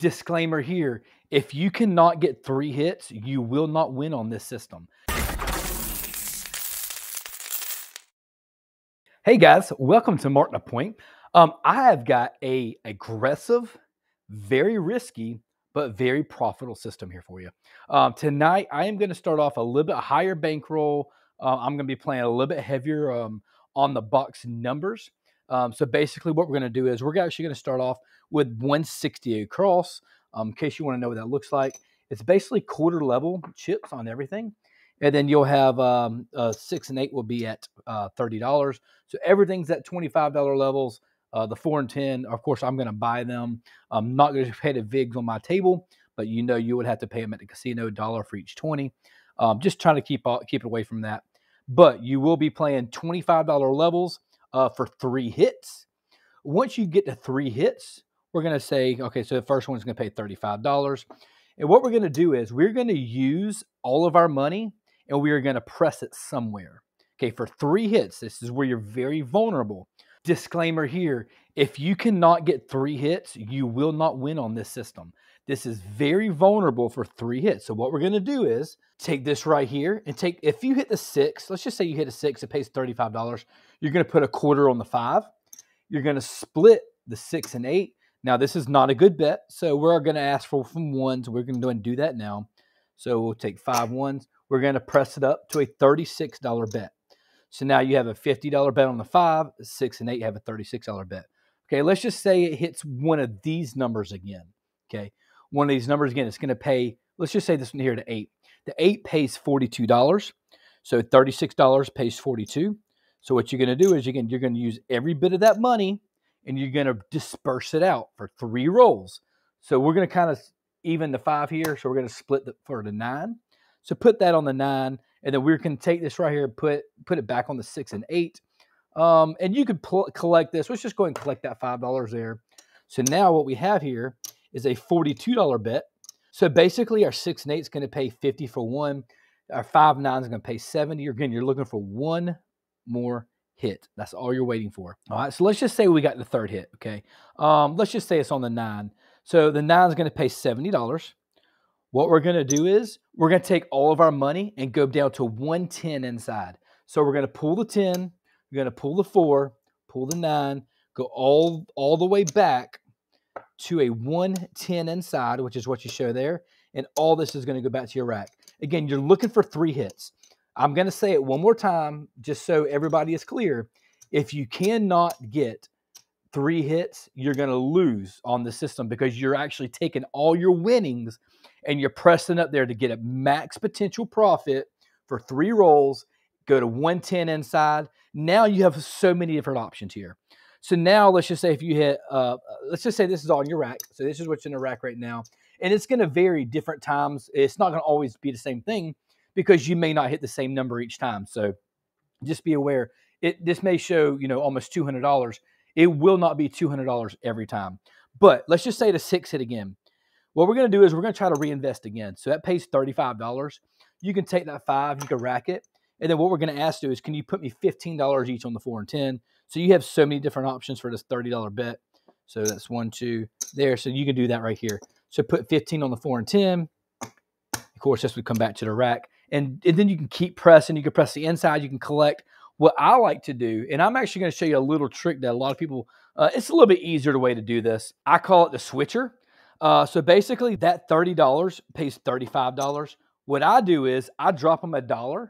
Disclaimer here, if you cannot get 3 hits, you will not win on this system. Hey guys, welcome to Martin a Point. I have got a aggressive, very risky, but very profitable system here for you. Tonight, I am going to start off a little bit higher bankroll. I'm going to be playing a little bit heavier on the box numbers. So basically what we're going to do is we're actually going to start off with 160 across. In case you want to know what that looks like, it's basically quarter level chips on everything. And then you'll have 6 and 8 will be at $30. So everything's at $25 levels. The 4 and 10, of course, I'm going to buy them. I'm not going to pay the VIGs on my table, but you know you would have to pay them at the casino, $1 for each 20. Just trying to keep it away from that. But you will be playing $25 levels for 3 hits. Once you get to 3 hits, we're going to say, okay, so the first one's going to pay $35. And what we're going to do is we're going to use all of our money and we are going to press it somewhere. Okay, for 3 hits, this is where you're very vulnerable. Disclaimer here, if you cannot get 3 hits, you will not win on this system. This is very vulnerable for 3 hits. So what we're going to do is take this right here and if you hit the 6, let's just say you hit a 6, it pays $35. You're going to put a quarter on the 5. You're going to split the 6 and 8. Now, this is not a good bet, so we're going to ask for some ones. We're going to go and do that now. So we'll take 5 ones. We're going to press it up to a $36 bet. So now you have a $50 bet on the 5, 6 and 8 have a $36 bet. Okay, let's just say it hits one of these numbers again. Okay, one of these numbers again, it's going to pay, let's just say this one here to 8. The 8 pays $42. So $36 pays $42. So what you're going to do is, again, you're going to use every bit of that money and you're going to disperse it out for 3 rolls. So we're going to kind of even the 5 here. So we're going to split for the 9. So put that on the 9. And then we're going to take this right here and put it back on the 6 and 8. And you could collect this. Let's just go ahead and collect that $5 there. So now what we have here is a $42 bet. So basically our 6 and 8 is going to pay 50 for 1. Our 5 and 9 is going to pay 70. Again, you're looking for 1 more hit. That's all you're waiting for. All right, so let's just say we got the 3rd hit, okay? Let's just say it's on the 9. So the 9 is going to pay $70. What we're going to do is we're going to take all of our money and go down to 110 inside. So we're going to pull the 10, we're going to pull the 4, pull the 9, go all the way back to a 110 inside, which is what you show there. And all this is going to go back to your rack. Again, you're looking for 3 hits. I'm going to say it one more time, just so everybody is clear. If you cannot get 3 hits, you're going to lose on the system because you're actually taking all your winnings and you're pressing up there to get a max potential profit for 3 rolls, go to 110 inside. Now you have so many different options here. So now let's just say if you hit, let's just say this is all in your rack. So this is what's in the rack right now. And it's going to vary different times. It's not going to always be the same thing because you may not hit the same number each time. So just be aware. This may show, almost $200. It will not be $200 every time. But let's just say the 6 hit again. What we're going to do is we're going to try to reinvest again. So that pays $35. You can take that 5, you can rack it. And then what we're going to ask to do is, can you put me $15 each on the 4 and 10? So you have so many different options for this $30 bet. So that's 1, 2 there. So you can do that right here. So put 15 on the 4 and 10. Of course, this would come back to the rack. And then you can keep pressing. You can press the inside. You can collect. What I like to do, and I'm actually going to show you a little trick that a lot of people, it's a little bit easier way to do this. I call it the switcher. So basically that $30 pays $35. What I do is I drop them $1,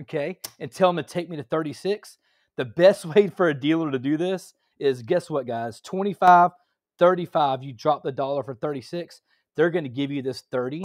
okay, and tell them to take me to 36. The best way for a dealer to do this is, guess what, guys? 25, 35, you drop the $1 for 36. They're going to give you this 30,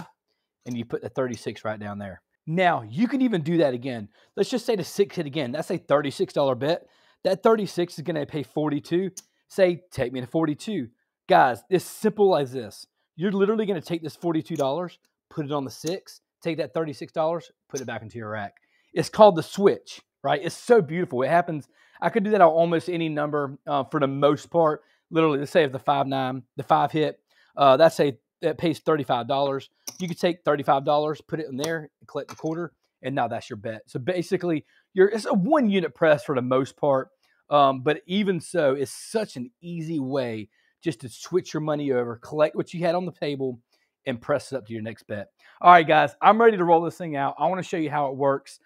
and you put the 36 right down there. Now, you can even do that again. Let's just say the 6 hit again. That's a $36 bet. That 36 is going to pay 42. Say, take me to 42. Guys, it's simple as this. You're literally going to take this $42, put it on the 6, take that $36, put it back into your rack. It's called the switch, right? It's so beautiful. It happens. I could do that on almost any number for the most part. Literally, let's say if the 5-9, the 5 hit, that pays $35. You could take $35, put it in there, and collect the quarter, and now that's your bet. So basically, it's a 1 unit press for the most part. But even so, it's such an easy way just to switch your money over, collect what you had on the table, and press it up to your next bet. All right, guys, I'm ready to roll this thing out. I want to show you how it works.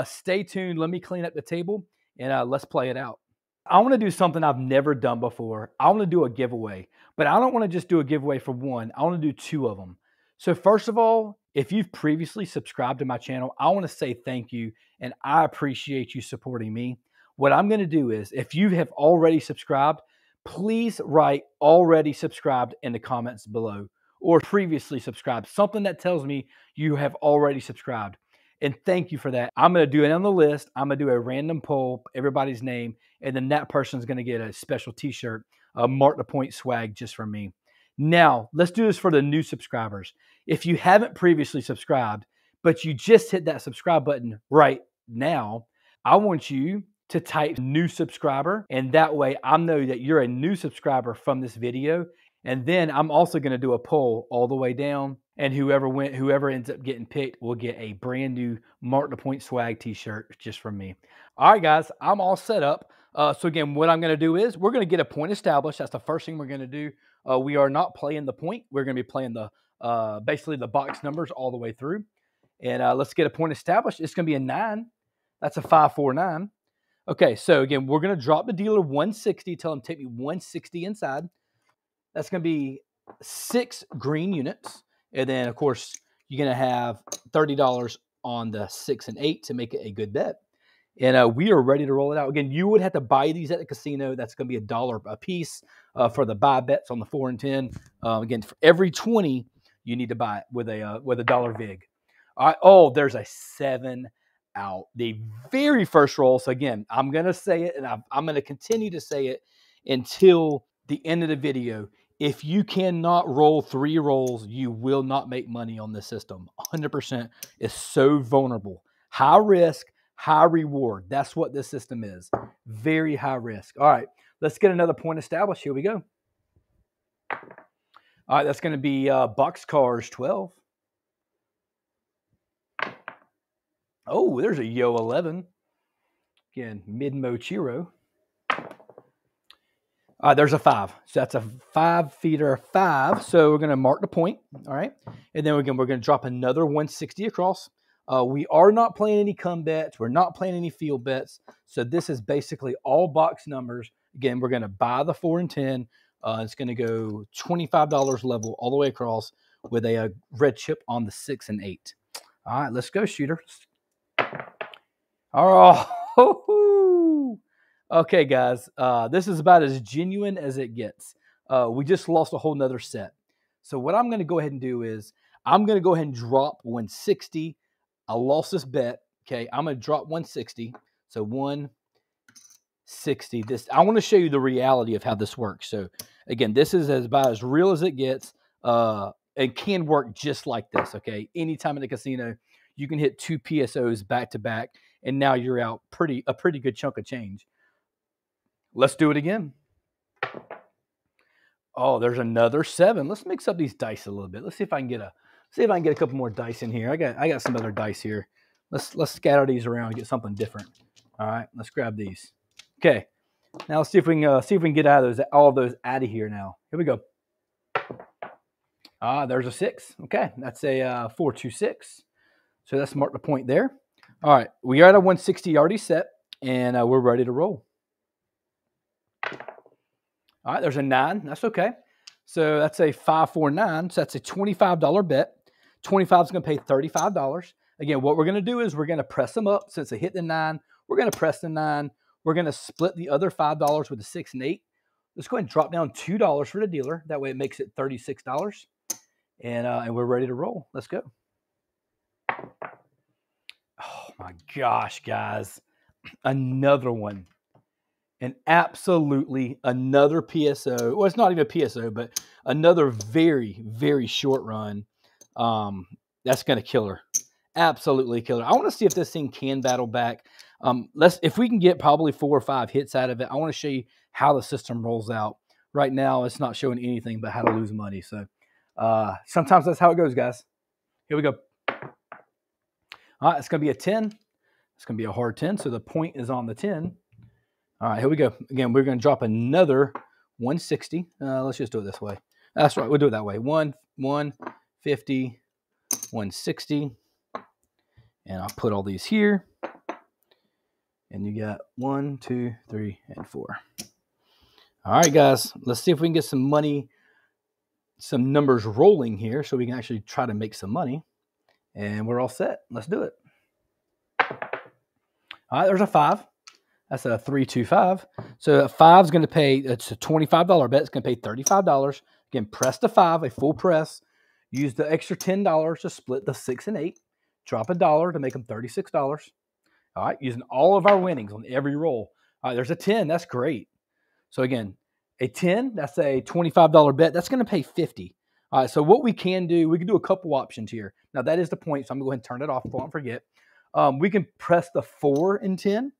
Stay tuned. Let me clean up the table, and let's play it out. I want to do something I've never done before. I want to do a giveaway, but I don't want to just do a giveaway for one. I want to do two of them. So first of all, if you've previously subscribed to my channel, I want to say thank you, and I appreciate you supporting me. What I'm going to do is, if you have already subscribed, please write already subscribed in the comments below, or previously subscribed, something that tells me you have already subscribed. And thank you for that. I'm going to do it on the list. I'm going to do a random poll, everybody's name, and then that person's going to get a special t-shirt, a Mark the Point swag just from me. Now, let's do this for the new subscribers. If you haven't previously subscribed, but you just hit that subscribe button right now, I want you to type new subscriber, and that way I know that you're a new subscriber from this video. And then I'm also going to do a poll all the way down, and whoever ends up getting picked will get a brand new Mark the Point swag t-shirt just from me. All right, guys, I'm all set up. So again, what I'm going to do is we're going to get a point established. That's the first thing we're going to do. We are not playing the point. We're going to be playing the basically the box numbers all the way through. And let's get a point established. It's going to be a 9. That's a 5-4-9. Okay, so again, we're going to drop the dealer 160. Tell him take me 160 inside. That's going to be 6 green units. And then, of course, you're going to have $30 on the 6 and 8 to make it a good bet. And we are ready to roll it out. Again, you would have to buy these at the casino. That's going to be $1 a piece for the buy bets on the 4 and 10. Again, for every 20, you need to buy it with a dollar vig. All right. Oh, there's a 7 out. The very first roll. So again, I'm going to say it, and I'm going to continue to say it until the end of the video. If you cannot roll 3 rolls, you will not make money on this system. 100% is so vulnerable. High risk, high reward. That's what this system is. Very high risk. All right, let's get another point established. Here we go. All right, that's going to be Boxcars 12. Oh, there's a Yo 11. Again, Midmo Chiro. There's a 5. So that's a 5-feeder 5. So we're going to mark the point. All right. And then we're going to drop another 160 across. We are not playing any come bets. We're not playing any field bets. So this is basically all box numbers. Again, we're going to buy the 4 and 10. It's going to go $25 level all the way across with a red chip on the 6 and 8. All right, let's go, shooter. All right. Okay, guys, this is about as genuine as it gets. We just lost a whole nother set. So what I'm going to go ahead and do is I'm going to go ahead and drop 160. I lost this bet. Okay, I'm going to drop 160. So 160. I want to show you the reality of how this works. So again, this is about as real as it gets. It can work just like this. Okay, anytime in the casino, you can hit 2 PSOs back to back, and now you're out a pretty good chunk of change. Let's do it again. Oh, there's another 7. Let's mix up these dice a little bit. Let's see if I can get a couple more dice in here. I got some other dice here. Let's scatter these around and get something different. All right, let's grab these. Okay, now let's see if we can get all of those out of here now. Here we go. There's a 6. Okay, that's a 4-2-6. So let's mark the point there. All right, we are at a 160 already set, and we're ready to roll. All right, there's a 9. That's okay. So that's a 5-4-9. So that's a $25 bet. 25 is going to pay $35. Again, what we're going to do is we're going to press them up. Since they hit the 9, we're going to press the 9. We're going to split the other $5 with the 6 and 8. Let's go ahead and drop down $2 for the dealer. That way it makes it $36. And we're ready to roll. Let's go. Oh, my gosh, guys. Another one. And absolutely another PSO. Well, it's not even a PSO, but another very, very short run. That's going to kill her. Absolutely kill her. I want to see if this thing can battle back. If we can get probably 4 or 5 hits out of it, I want to show you how the system rolls out. Right now, it's not showing anything but how to lose money. So sometimes that's how it goes, guys. Here we go. All right, it's going to be a 10. It's going to be a hard 10, so the point is on the 10. All right, here we go. Again, we're going to drop another 160. Let's just do it this way. That's right. We'll do it that way. 150, 160. And I'll put all these here. And you got 1, 2, 3, and 4. All right, guys. Let's see if we can get some money, some numbers rolling here so we can actually try to make some money. And we're all set. Let's do it. All right, there's a 5. That's a 325. So a 5 is going to pay, it's a $25 bet. It's going to pay $35. Again, press the 5, a full press. Use the extra $10 to split the 6 and 8. Drop $1 to make them $36. All right, using all of our winnings on every roll. All right, there's a 10. That's great. So again, a 10, that's a $25 bet. That's going to pay 50. All right, so what we can do, we can do a couple options here. Now, that is the point, so I'm going to go ahead and turn it off before I forget. We can press the 4 and 10,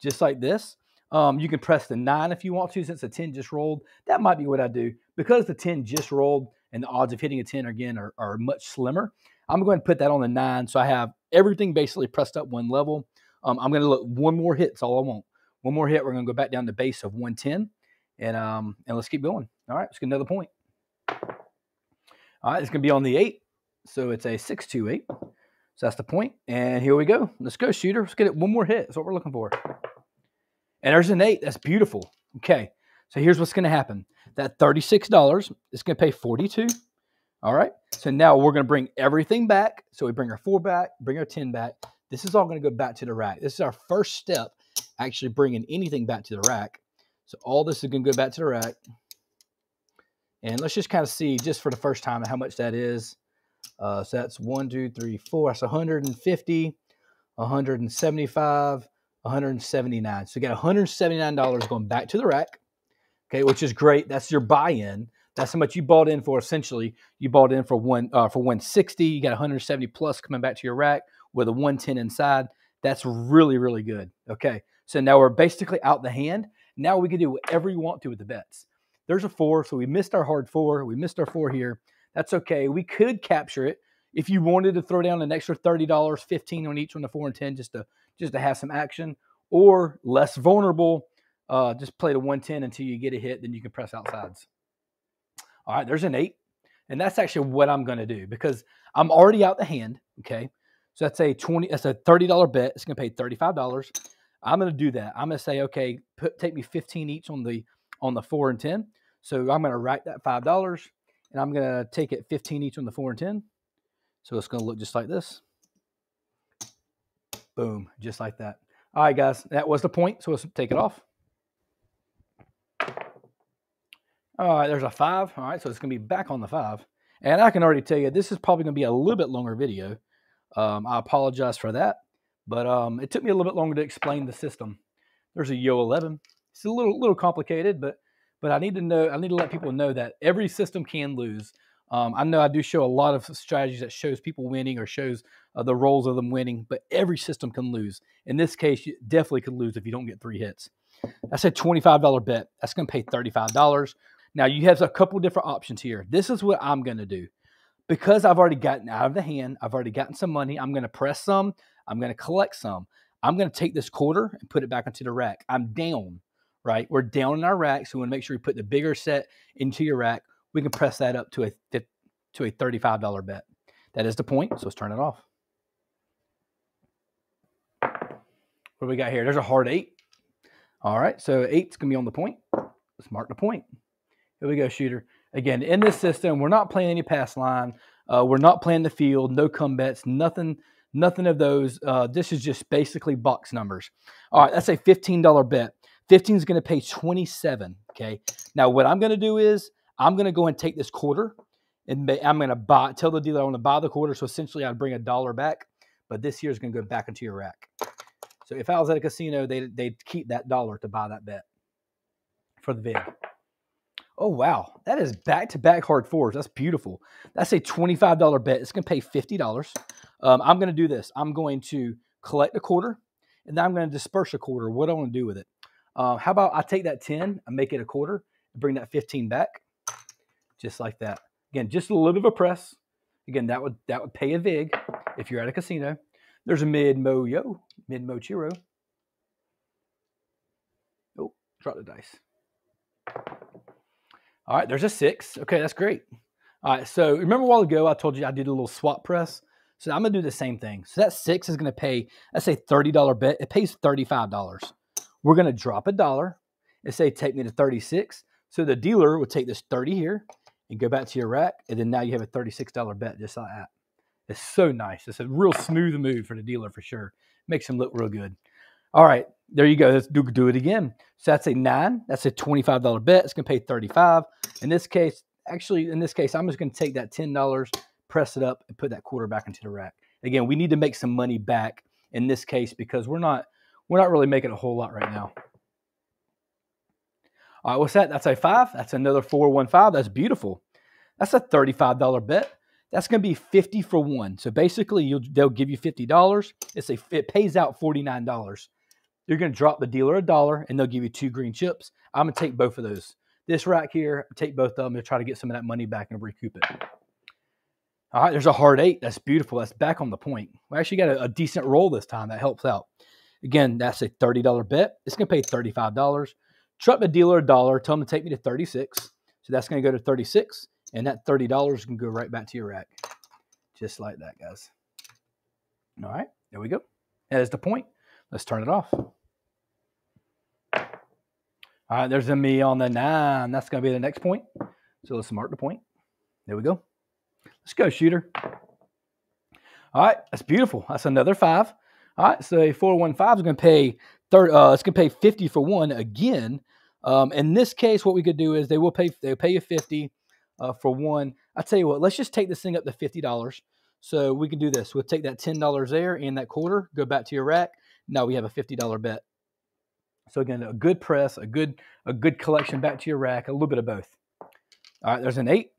just like this. You can press the 9 if you want to, since the 10 just rolled. That might be what I do. Because the 10 just rolled and the odds of hitting a 10 again are much slimmer, I'm going to put that on the 9, so I have everything basically pressed up one level. I'm going to look one more hit. That's all I want. One more hit. We're going to go back down to base of 110, and let's keep going. All right, let's get another point. All right, it's going to be on the 8, so it's a 628. So that's the point, and here we go. Let's go, shooter. Let's get it one more hit. That's what we're looking for. And there's an 8. That's beautiful. Okay, so here's what's going to happen. That $36 is going to pay 42. All right, so now we're going to bring everything back. So we bring our 4 back, bring our 10 back. This is all going to go back to the rack. This is our first step, actually bringing anything back to the rack. So all this is going to go back to the rack. And let's just kind of see, just for the first time, how much that is. So that's 1, 2, 3, 4. That's 150, 175, 179. So you got $179 going back to the rack, okay, which is great. That's your buy-in. That's how much you bought in for. Essentially, you bought in for 160. You got 170 plus coming back to your rack with a 110 inside. That's really, really good. Okay, so now we're basically out the hand. Now we can do whatever you want to with the bets. There's a 4, so we missed our hard 4. We missed our 4 here. That's okay. We could capture it if you wanted to throw down an extra $30, $15 on each on the 4 and 10 just to have some action, or less vulnerable, just play the 110 until you get a hit, then you can press outsides. All right, there's an 8, and that's actually what I'm going to do because I'm already out the hand. Okay, so that's a $30 bet. It's going to pay $35. I'm going to do that. I'm going to say, okay, take me 15 each on the 4 and 10. So I'm going to rack that $5, and I'm going to take it 15 each on the 4 and 10. So it's going to look just like this. Boom, just like that. All right, guys, that was the point. So let's take it off. All right, there's a 5. All right, so it's going to be back on the 5. And I can already tell you, this is probably going to be a little bit longer video. I apologize for that. But it took me a little bit longer to explain the system. There's a Yo 11. It's a little complicated, but I need to let people know that every system can lose. I know I do show a lot of strategies that shows people winning or shows the roles of them winning, but every system can lose. In this case, you definitely could lose if you don't get 3 hits. That's a $25 bet. That's going to pay $35. Now, you have a couple different options here. This is what I'm going to do. Because I've already gotten out of the hand, I've already gotten some money, I'm going to press some, I'm going to collect some. I'm going to take this quarter and put it back into the rack. I'm down, right? We're down in our rack, so we want to make sure we put the bigger set into your rack. We can press that up to a $35 bet. That is the point, so let's turn it off. What do we got here? There's a hard 8. All right, so 8's going to be on the point. Let's mark the point. Here we go, shooter. Again, in this system, we're not playing any pass line. We're not playing the field, no come bets, nothing of those. This is just basically box numbers. All right, that's a $15 bet. 15 is going to pay 27, okay? Now, what I'm going to do is I'm going to go and take this quarter, and I'm going to tell the dealer I want to buy the quarter, so essentially I'd bring $1 back, but this here is going to go back into your rack. So if I was at a casino, they'd keep that $1 to buy that bet for the VIG. Oh, wow. That is back-to-back hard 4s. That's beautiful. That's a $25 bet. It's going to pay $50. I'm going to do this. I'm going to collect a quarter, and then I'm going to disperse a quarter. What do I want to do with it? How about I take that 10 and make it a quarter and bring that 15 back, just like that. Again, just a little bit of a press. Again, that would pay a VIG if you're at a casino. There's a mid-mo chiro. Oh, drop the dice. All right, there's a 6. Okay, that's great. All right, so remember a while ago I told you I did a little swap press? So I'm going to do the same thing. So that 6 is going to pay, let's say $30 bet. It pays $35. We're going to drop $1 and say take me to 36. So the dealer would take this 30 here and go back to your rack, and then now you have a $36 bet just like that. It's so nice. It's a real smooth move for the dealer for sure. Makes him look real good. All right, there you go. Let's do it again. So that's a 9. That's a $25 bet. It's going to pay 35. In this case, I'm just going to take that $10, press it up, and put that quarter back into the rack. Again, we need to make some money back in this case because we're not really making a whole lot right now. All right, what's that? That's a 5. That's another 415. That's beautiful. That's a $35 bet. That's going to be 50 for 1. So basically, they'll give you $50. It pays out $49. You're going to drop the dealer $1, and they'll give you 2 green chips. I'm going to take both of those. This rack here, take both of them to try to get some of that money back and recoup it. All right, there's a hard 8. That's beautiful. That's back on the point. We actually got a decent roll this time. That helps out. Again, that's a $30 bet. It's going to pay $35. Drop the dealer $1. Tell them to take me to 36. So that's going to go to 36. And that $30 can go right back to your rack. Just like that, guys. All right, there we go. That is the point. Let's turn it off. All right, there's a me on the 9. That's going to be the next point. So let's mark the point. There we go. Let's go, shooter. All right, that's beautiful. That's another 5. All right, so a 415 is going to pay it's going to pay 50 for 1 again. In this case, what we could do is they'll pay you 50 for 1. I tell you what, let's just take this thing up to $50. So we can do this. We'll take that $10 there and that quarter, go back to your rack. Now we have a $50 bet. So again, a good press, a good collection back to your rack, a little bit of both. All right, there's an 8.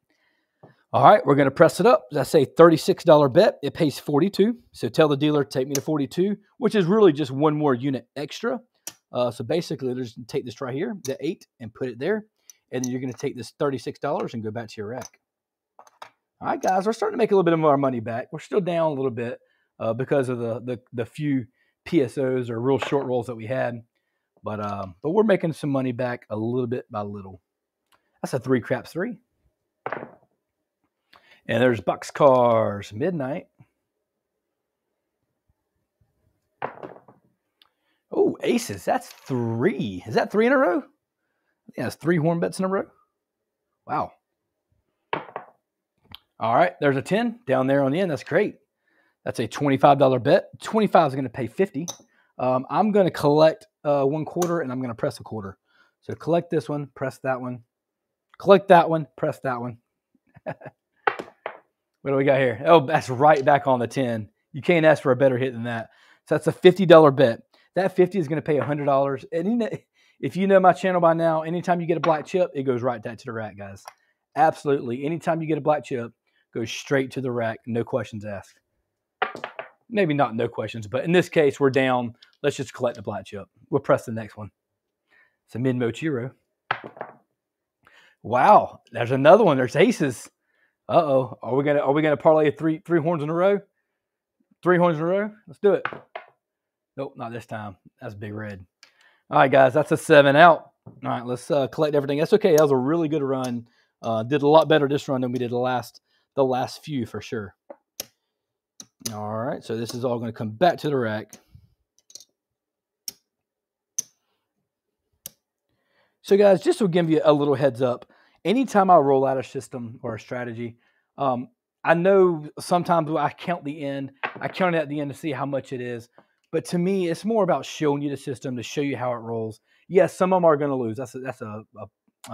All right, we're going to press it up. That's a $36 bet. It pays 42. So tell the dealer, take me to 42, which is really just 1 more unit extra. So basically, just take this right here, the 8, and put it there. And then you're going to take this $36 and go back to your rack. All right, guys, we're starting to make a little bit of our money back. We're still down a little bit because of the few PSOs or real short rolls that we had. But we're making some money back a little bit by little. That's a 3 craps 3. And there's boxcars, midnight. Oh, aces. That's 3. Is that 3 in a row? Yeah, that's 3 horn bets in a row. Wow. All right, there's a 10 down there on the end. That's great. That's a $25 bet. 25 is going to pay 50. I'm going to collect 1 quarter, and I'm going to press a quarter. So collect this one, press that one. Collect that one, press that one. What do we got here? Oh, that's right back on the 10. You can't ask for a better hit than that. So that's a $50 bet. That 50 is going to pay $100. And if you know my channel by now, anytime you get a black chip, it goes right back to the rack, guys. Absolutely. Anytime you get a black chip, goes straight to the rack. No questions asked. Maybe not no questions, but in this case, we're down. Let's just collect the black chip. We'll press the next one. It's a mid-mochiro. Wow, there's another one. There's aces. Uh-oh. Are we gonna parlay three horns in a row? 3 horns in a row? Let's do it. Nope, not this time. That's big red. All right, guys, that's a 7 out. All right, let's collect everything. That's okay. That was a really good run. Did a lot better this run than we did the last few for sure. All right, so this is all going to come back to the rack. So, guys, just to give you a little heads up, anytime I roll out a system or a strategy, I know sometimes I count the end. I count it at the end to see how much it is. But to me, it's more about showing you the system to show you how it rolls. Yes, some of them are going to lose. That's a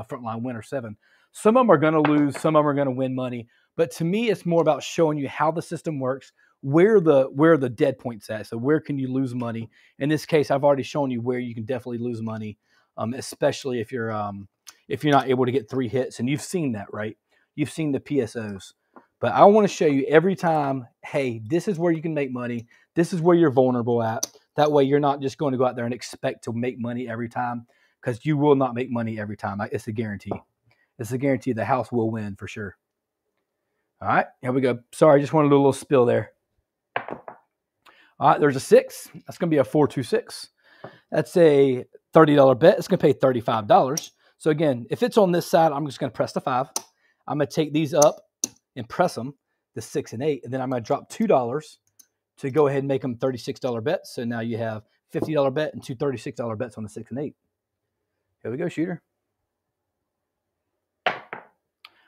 frontline win or 7. Some of them are going to lose. Some of them are going to win money. But to me, it's more about showing you how the system works, where the dead point's at. So where can you lose money? In this case, I've already shown you where you can definitely lose money, especially if you're not able to get 3 hits. And you've seen that, right? You've seen the PSOs. But I want to show you every time, hey, this is where you can make money. This is where you're vulnerable at. That way you're not just going to go out there and expect to make money every time, because you will not make money every time. It's a guarantee. It's a guarantee the house will win for sure. All right, here we go. Sorry, I just wanted to do a little spill there. All right, there's a 6. That's going to be a 4-2-6. That's a $30 bet. It's going to pay $35. So again, if it's on this side, I'm just going to press the 5. I'm going to take these up and press them, the 6 and 8, and then I'm going to drop $2 to go ahead and make them $36 bets. So now you have $50 bet and two $36 bets on the 6 and 8. Here we go, shooter.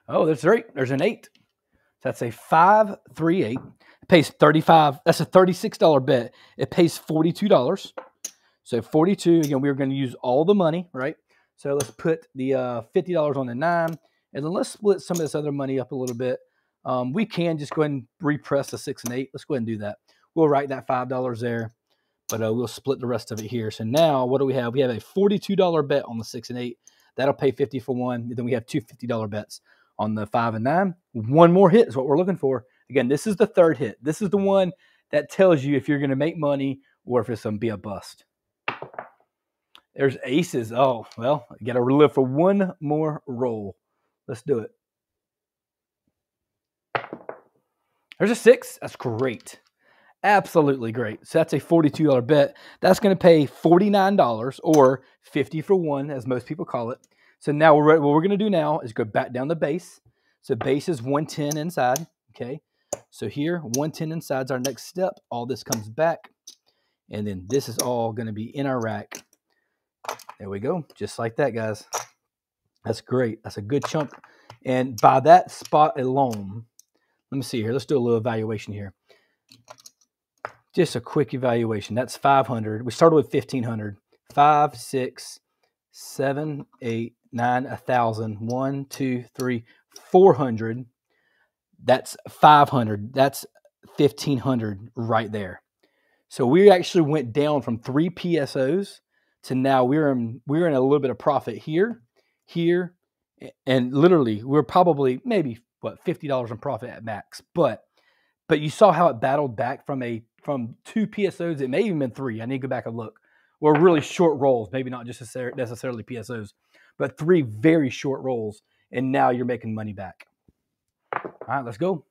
Oh, that's right. There's an 8. So that's a 5, 3, 8. It pays $35. That's a $36 bet. It pays $42. So 42. Again, we're going to use all the money, right? So let's put the $50 on the 9, and then let's split some of this other money up a little bit. We can just go ahead and repress the 6 and 8. Let's go ahead and do that. We'll write that $5 there, but we'll split the rest of it here. So now what do we have? We have a $42 bet on the 6 and 8. That'll pay 50 for one. And then we have two $50 bets on the 5 and 9. One more hit is what we're looking for. Again, this is the third hit. This is the one that tells you if you're going to make money or if it's going to be a bust. There's aces. Oh, well, you got to live for one more roll. Let's do it. There's a 6. That's great. Absolutely great. So that's a $42 bet. That's going to pay $49 or 50 for one, as most people call it. So now what we're going to do now is go back down the base. So base is 110 inside. Okay. So here, 110 inside is our next step. All this comes back. And then this is all going to be in our rack. There we go. Just like that, guys. That's great. That's a good chunk. And by that spot alone, let me see here. Let's do a little evaluation here. Just a quick evaluation. That's 500. We started with 1,500. 5, 6, 7, 8, 9, 1,000. 1, 2, 3, 400. That's 500. That's 1,500 right there. So we actually went down from 3 PSOs to now we're in a little bit of profit here, and literally we're probably maybe what $50 in profit at max. But you saw how it battled back from 2 PSOs. It may even been 3. I need to go back and look. Well, really short rolls, maybe not just necessarily PSOs, but 3 very short rolls, and now you're making money back. All right, let's go.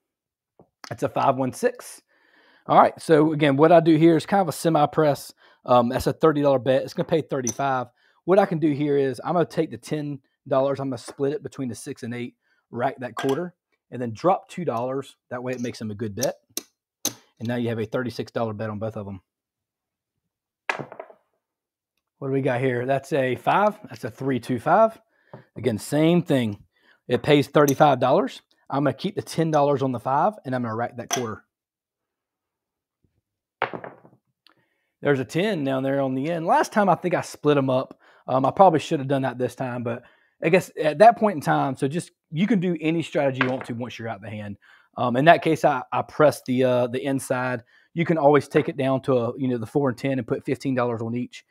That's a 516. All right, so again, what I do here is kind of a semi-press. That's a $30 bet. It's going to pay $35. What I can do here is I'm going to take the $10. I'm going to split it between the 6 and 8, rack that quarter, and then drop $2. That way it makes them a good bet. And now you have a $36 bet on both of them. What do we got here? That's a 5. That's a 325. Again, same thing. It pays $35. I'm going to keep the $10 on the 5, and I'm going to rack that quarter. There's a 10 down there on the end. Last time I think I split them up. I probably should have done that this time, but I guess at that point in time, so just you can do any strategy you want to once you're out the hand. In that case, I pressed the inside. You can always take it down to the 4 and 10 and put $15 on each.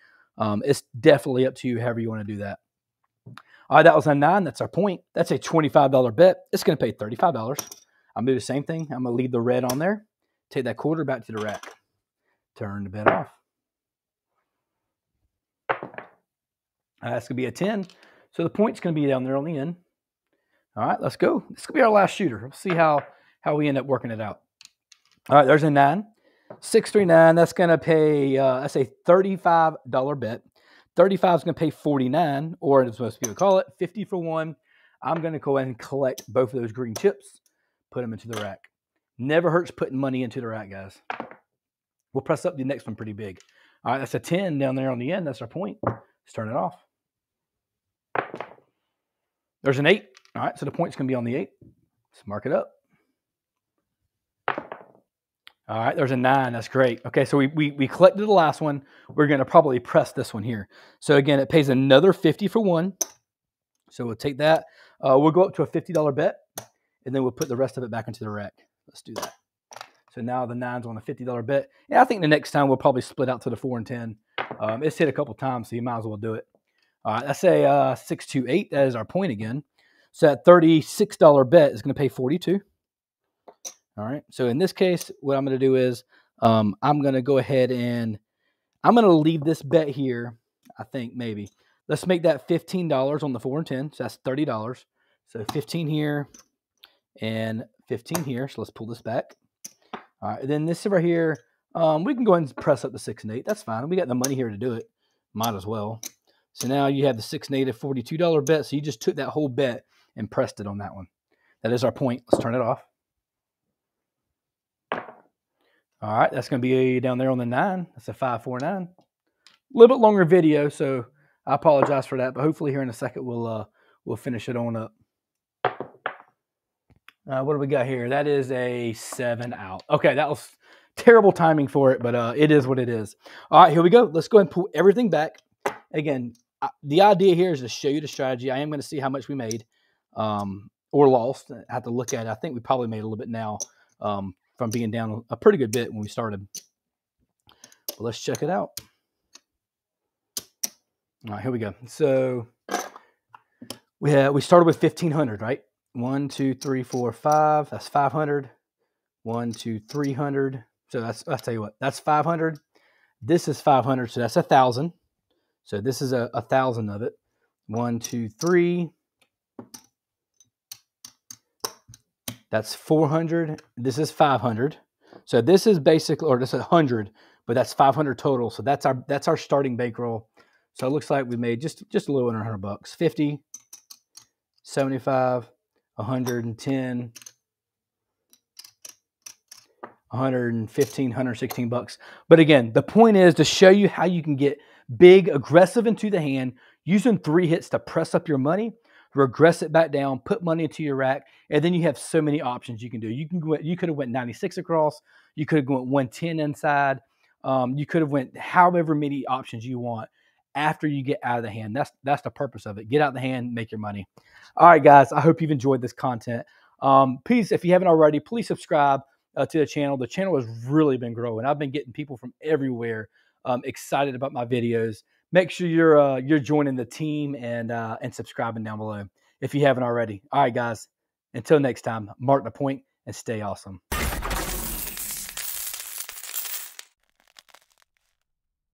It's definitely up to you however you want to do that. All right, that was a 9. That's our point. That's a $25 bet. It's going to pay $35. I'm going to do the same thing. I'm going to leave the red on there. Take that quarter back to the rack. Turn the bet off. That's going to be a 10. So the point's going to be down there on the end. All right, let's go. This could be our last shooter. We'll see how we end up working it out. All right, there's a 9. 639, that's going to pay, that's a $35 bet. 35 is going to pay 49, or as most people call it, 50 for one. I'm going to go ahead and collect both of those green chips, put them into the rack. Never hurts putting money into the rack, guys. We'll press up the next one pretty big. All right, that's a 10 down there on the end. That's our point. Let's turn it off. There's an 8. All right, so the point's going to be on the 8. Let's mark it up. All right, there's a 9. That's great. Okay, so we collected the last one. We're going to probably press this one here. So again, it pays another 50 for one. So we'll take that. We'll go up to a $50 bet, and then we'll put the rest of it back into the rack. Let's do that. So now the 9's on a $50 bet. Yeah, I think the next time we'll probably split out to the 4 and 10. It's hit a couple times, so you might as well do it. All right, that's a 628. That is our point again. So that $36 bet is going to pay 42. All right. So in this case, what I'm going to do is I'm going to go ahead and I'm going to leave this bet here. I think maybe let's make that $15 on the 4 and 10. So that's $30. So 15 here and 15 here. So let's pull this back. All right. And then this over here, we can go ahead and press up the 6 and 8. That's fine. We got the money here to do it. Might as well. So now you have the 6 negative $42 bet. So you just took that whole bet and pressed it on that one. That is our point. Let's turn it off. All right, that's going to be down there on the 9. That's a 549. A little bit longer video, so I apologize for that. But hopefully here in a second we'll finish it on up. What do we got here? That is a 7 out. Okay, that was terrible timing for it, but it is what it is. All right, here we go. Let's go ahead and pull everything back. Again, the idea here is to show you the strategy. I am going to see how much we made or lost. I have to look at it. I think we probably made a little bit now from being down a pretty good bit when we started. But let's check it out. All right, here we go. So we started with 1,500, right? 1, 2, 3, 4, 5. That's 500. 1, 2, 300. So I'll tell you what. That's 500. This is 500. So that's 1,000. So this is 1,000 of it. 1, 2, 3. That's 400. This is 500. So this is basically, or this is 100, but that's 500 total. So that's our starting bankroll. So it looks like we made just a little under $100. 50, 75, 110, 115, 116 bucks. But again, the point is to show you how you can get big, aggressive into the hand, using 3 hits to press up your money, regress it back down, put money into your rack, and then you have so many options you can do. You could have went 96 across, you could have went 110 inside, you could have went however many options you want after you get out of the hand. That's the purpose of it. Get out of the hand, make your money. All right, guys, I hope you've enjoyed this content. Please, if you haven't already, please subscribe to the channel. The channel has really been growing. I've been getting people from everywhere excited about my videos. Make sure you're joining the team and subscribing down below if you haven't already. All right, guys. Until next time, mark the point and stay awesome.